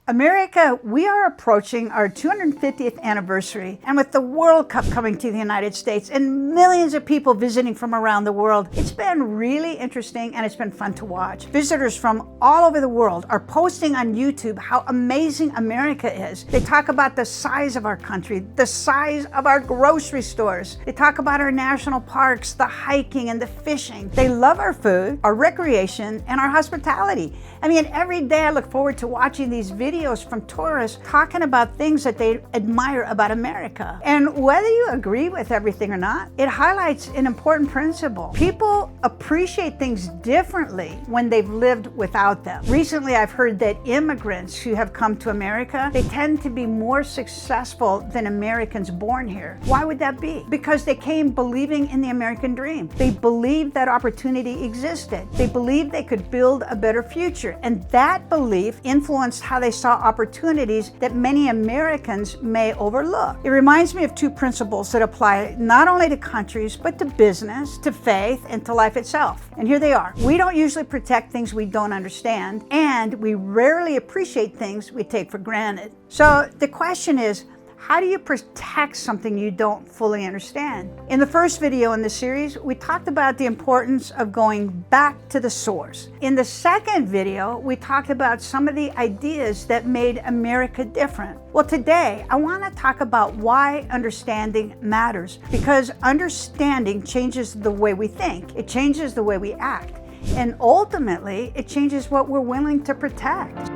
America, we are approaching our 250th anniversary, and with the World Cup coming to the United States and millions of people visiting from around the world, it's been really interesting and it's been fun to watch. Visitors from all over the world are posting on YouTube how amazing America is. They talk about the size of our country, the size of our grocery stores. They talk about our national parks, the hiking and the fishing. They love our food, our recreation, and our hospitality. I mean, every day I look forward to watching these videos from tourists talking about things that they admire about America. And whether you agree with everything or not, it highlights an important principle. People appreciate things differently when they've lived without them. Recently, I've heard that immigrants who have come to America, they tend to be more successful than Americans born here. Why would that be? Because they came believing in the American dream. They believed that opportunity existed. They believed they could build a better future. And that belief influenced how they saw opportunities that many Americans may overlook. It reminds me of two principles that apply not only to countries, but to business, to faith, and to life itself. And here they are. We don't usually protect things we don't understand, and we rarely appreciate things we take for granted. So the question is, how do you protect something you don't fully understand? In the first video in this series, we talked about the importance of going back to the source. In the second video, we talked about some of the ideas that made America different. Well, today, I want to talk about why understanding matters, because understanding changes the way we think. It changes the way we act. And ultimately, it changes what we're willing to protect.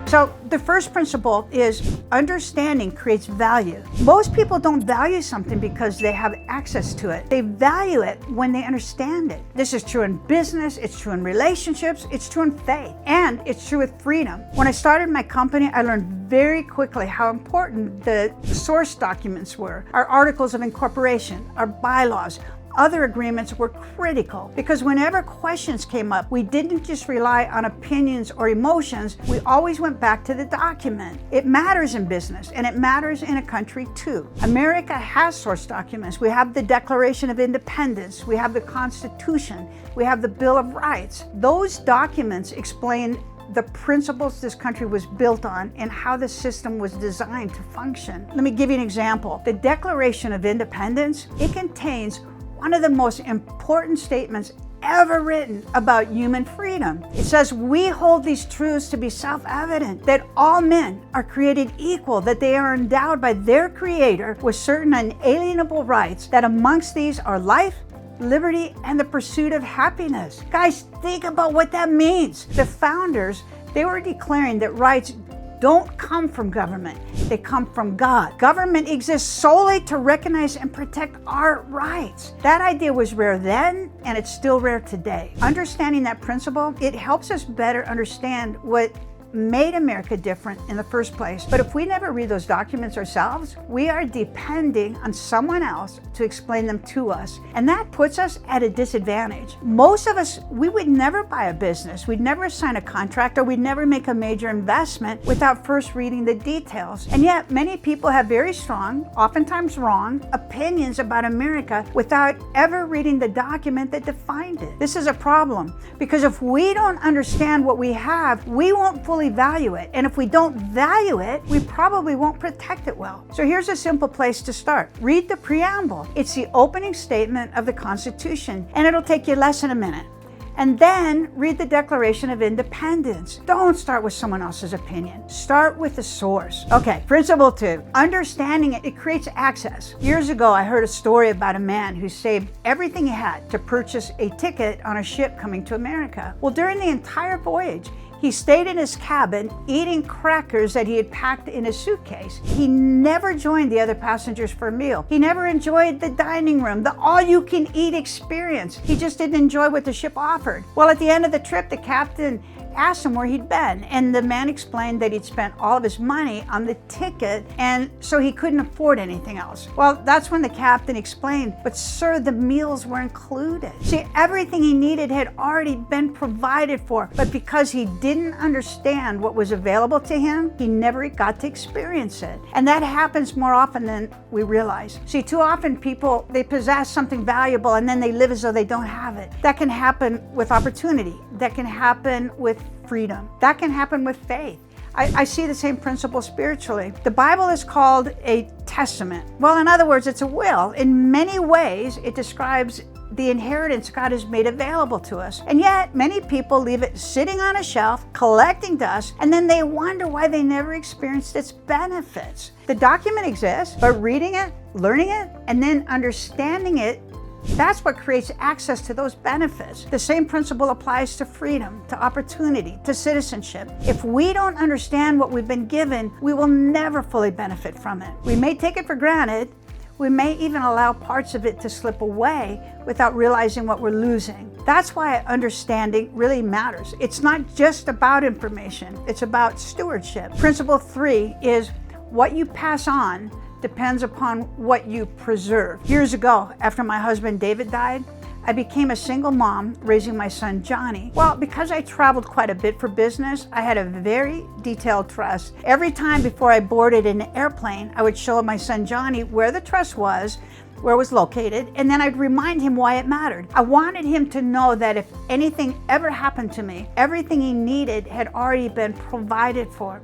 So the first principle is understanding creates value. Most people don't value something because they have access to it. They value it when they understand it. This is true in business, it's true in relationships, it's true in faith, and it's true with freedom. When I started my company, I learned very quickly how important the source documents were. Our articles of incorporation, our bylaws, other agreements were critical, because whenever questions came up, we didn't just rely on opinions or emotions, we always went back to the document. It matters in business, and it matters in a country too. America has source documents. We have the Declaration of Independence, we have the Constitution, we have the Bill of Rights. Those documents explain the principles this country was built on and how the system was designed to function. Let me give you an example. The Declaration of Independence, it contains one of the most important statements ever written about human freedom. It says, we hold these truths to be self-evident, that all men are created equal, that they are endowed by their Creator with certain unalienable rights, that amongst these are life, liberty, and the pursuit of happiness. Guys, think about what that means. The founders, they were declaring that rights don't come from government, they come from God. Government exists solely to recognize and protect our rights. That idea was rare then, and it's still rare today. Understanding that principle, it helps us better understand what made America different in the first place. But if we never read those documents ourselves, we are depending on someone else to explain them to us. And that puts us at a disadvantage. Most of us, we would never buy a business, we'd never sign a contract, or we'd never make a major investment without first reading the details. And yet many people have very strong, oftentimes wrong, opinions about America without ever reading the document that defined it. This is a problem, because if we don't understand what we have, we won't fully value it. And if we don't value it, we probably won't protect it well. So here's a simple place to start. Read the preamble. It's the opening statement of the Constitution, and it'll take you less than a minute. And then read the Declaration of Independence. Don't start with someone else's opinion. Start with the source. Okay, principle 2, understanding it creates access. Years ago, I heard a story about a man who saved everything he had to purchase a ticket on a ship coming to America. Well, during the entire voyage, he stayed in his cabin eating crackers that he had packed in his suitcase. He never joined the other passengers for a meal. He never enjoyed the dining room, the all-you-can-eat experience. He just didn't enjoy what the ship offered. Well, at the end of the trip, the captain asked him where he'd been, and the man explained that he'd spent all of his money on the ticket, and so he couldn't afford anything else. Well, that's when the captain explained, "But sir, the meals were included." See, everything he needed had already been provided for, but because he didn't understand what was available to him, he never got to experience it. And that happens more often than we realize. See, too often people, they possess something valuable and then they live as though they don't have it. That can happen with opportunity. That can happen with freedom. That can happen with faith. I see the same principle spiritually. The Bible is called a testament. Well, in other words, it's a will. In many ways, it describes the inheritance God has made available to us. And yet, many people leave it sitting on a shelf, collecting dust, and then they wonder why they never experienced its benefits. The document exists, but reading it, learning it, and then understanding it, that's what creates access to those benefits. The same principle applies to freedom, to opportunity, to citizenship. If we don't understand what we've been given, we will never fully benefit from it. We may take it for granted. We may even allow parts of it to slip away without realizing what we're losing. That's why understanding really matters. It's not just about information, it's about stewardship. Principle 3 is what you pass on depends upon what you preserve. Years ago, after my husband David died, I became a single mom raising my son Johnny. Well, because I traveled quite a bit for business, I had a very detailed trust. Every time before I boarded an airplane, I would show my son Johnny where the trust was, where it was located, and then I'd remind him why it mattered. I wanted him to know that if anything ever happened to me, everything he needed had already been provided for.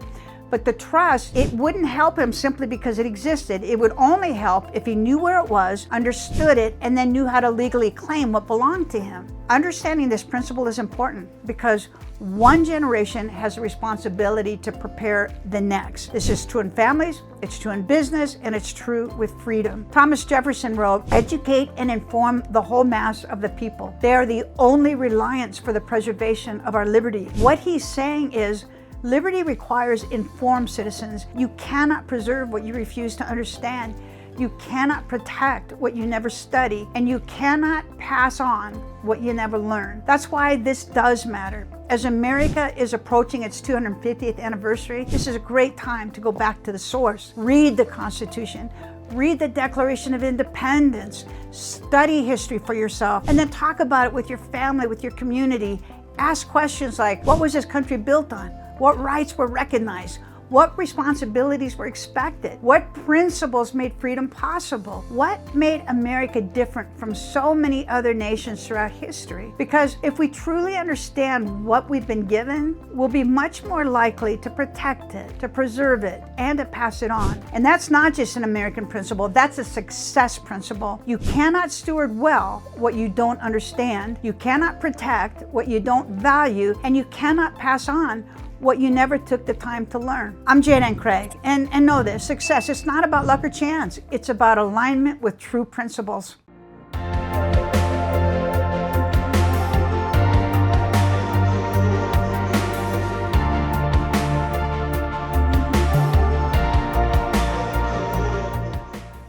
But the trust, it wouldn't help him simply because it existed. It would only help if he knew where it was, understood it, and then knew how to legally claim what belonged to him. Understanding this principle is important because one generation has a responsibility to prepare the next. This is true in families, it's true in business, and it's true with freedom. Thomas Jefferson wrote, "Educate and inform the whole mass of the people. They are the only reliance for the preservation of our liberty." What he's saying is, liberty requires informed citizens. You cannot preserve what you refuse to understand. You cannot protect what you never study, and you cannot pass on what you never learn. That's why this does matter. As America is approaching its 250th anniversary, this is a great time to go back to the source. Read the Constitution. Read the Declaration of Independence. Study history for yourself, and then talk about it with your family, with your community. Ask questions like, what was this country built on? What rights were recognized? What responsibilities were expected? What principles made freedom possible? What made America different from so many other nations throughout history? Because if we truly understand what we've been given, we'll be much more likely to protect it, to preserve it, and to pass it on. And that's not just an American principle, that's a success principle. You cannot steward well what you don't understand, you cannot protect what you don't value, and you cannot pass on what you never took the time to learn. I'm Jan Craig, and know this, success, it's not about luck or chance, it's about alignment with true principles.